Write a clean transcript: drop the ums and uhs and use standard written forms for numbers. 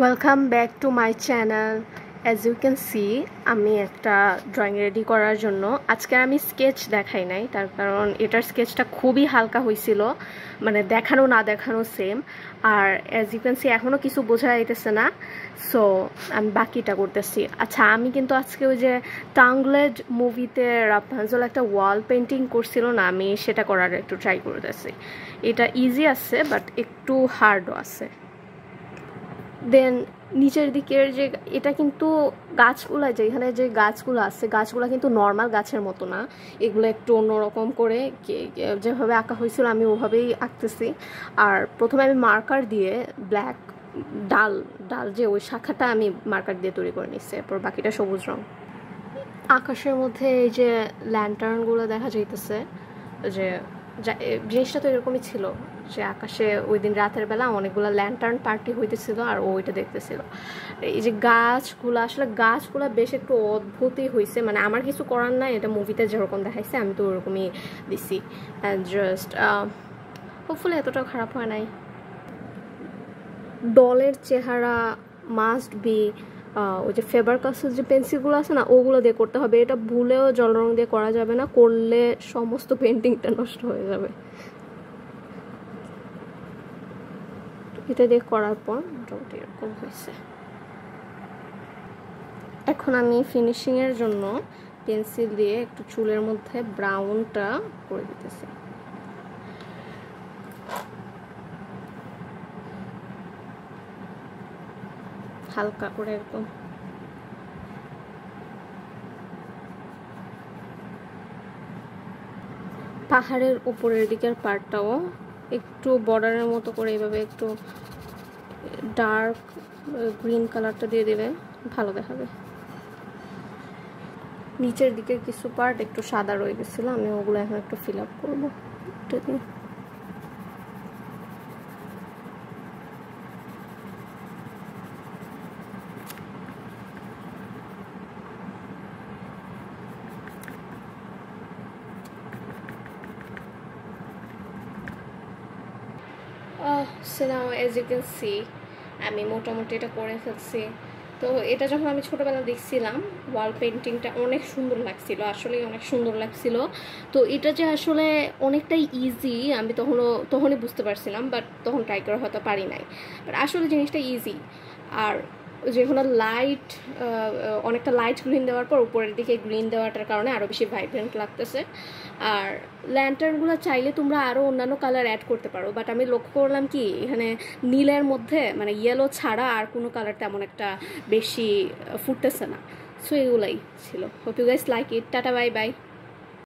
Welcome back to my channel. As you can see আমি একটা drawing ready করার জন্য আজকে আমি স্কেচ দেখাই নাই, তার কারণ এটার স্কেচটা খুবই হালকা হয়েছিল, মানে দেখানো না দেখানো সেম। আর অ্যাজ ইউ ক্যান সি এখনও কিছু বোঝা যাইতেছে না, সো আমি বাকিটা করতেছি। আচ্ছা, আমি কিন্তু আজকে ওই যে টাংলেড মুভিতে রাপানজল একটা ওয়াল পেন্টিং করছিল না, আমি সেটা করার একটু ট্রাই করতেছি। এটা ইজি আছে বাট একটু হার্ডও আছে। দেন নিচের দিকের যে এটা কিন্তু গাছগুলো, যেখানে যে গাছগুলো আছে গাছগুলো কিন্তু নর্মাল গাছের মতো না, এগুলো একটু অন্যরকম করে যেভাবে আঁকা হয়েছিল আমি ওভাবেই আঁকতেছি। আর প্রথমে আমি মার্কার দিয়ে ব্ল্যাক ডাল ডাল যে ওই শাখাটা আমি মার্কার দিয়ে তৈরি করে নিচ্ছি, এরপর বাকিটা সবুজ রং। আকাশের মধ্যে এই যে ল্যান্টার্নগুলো দেখা যাইতেছে, যে জিনিসটা তো এরকমই ছিল যে আকাশে ওই দিন রাতের বেলা অনেকগুলো ল্যান্টার্ন পার্টি হইতেছিল আর ওইটা দেখতেছিল। এই যে গাছগুলো, আসলে গাছগুলো বেশ একটু অদ্ভুতই হয়েছে, মানে আমার কিছু করার নাই, এটা মুভিতে যেরকম দেখাইছে আমি তো ওরকমই দিছি। অ্যান্ড জাস্ট হোপফুলি এতটাও খারাপ হয় নাই। ডলের চেহারা মাস্ট বি ওই যে ফেবার কাস্টেল যে পেন্সিলগুলো আছে না, ওগুলো দিয়ে করতে হবে। এটা ভুলেও জল রং দিয়ে করা যাবে না, করলে সমস্ত পেন্টিংটা নষ্ট হয়ে যাবে। এটা দিয়ে করার পর মোটামুটি এরকম হয়েছে। এখন আমি ফিনিশিংয়ের জন্য পেন্সিল দিয়ে একটু চুলের মধ্যে ব্রাউনটা করে দিতেছি। হালকা করে একদম। পাহাড়ের উপরের দিকের পার্টটাও একটু বর্ডারের মতো করে এইভাবে একটু ডার্ক গ্রিন কালারটা দিয়ে দিলে ভালো দেখাবে। নিচের দিকের কিছু পার্ট একটু সাদা রয়ে গেছিলো, আমি ওগুলো এখন একটু ফিল আপ করবো এটা দিয়ে। So now as you can see আমি মোটামুটি এটা করে ফেলছি। তো এটা যখন আমি ছোটোবেলা দেখছিলাম ওয়াল পেন্টিংটা অনেক সুন্দর লাগছিল, আসলেই অনেক সুন্দর লাগছিল। তো এটা যে আসলে অনেকটাই ইজি আমি তখনই বুঝতে পারছিলাম, বাট তখন ট্রাই করা হয়তো পারি নাই। বাট আসলে জিনিসটা ইজি। আর যেখানে লাইট অনেকটা লাইট গ্রিন দেওয়ার পর উপরের দিকে গ্রিন দেওয়াটার কারণে আরও বেশি ভাইব্রেন্ট লাগতেছে। আর ল্যান্টার্নগুলো চাইলে তোমরা আরও অন্যান্য কালার অ্যাড করতে পারো, বাট আমি লক্ষ্য করলাম কি এখানে নীলের মধ্যে মানে ইয়েলো ছাড়া আর কোনো কালার তেমন একটা বেশি ফুটতেছে না। সো এগুলাই ছিল। Hope you guys like it. Tata, bye by.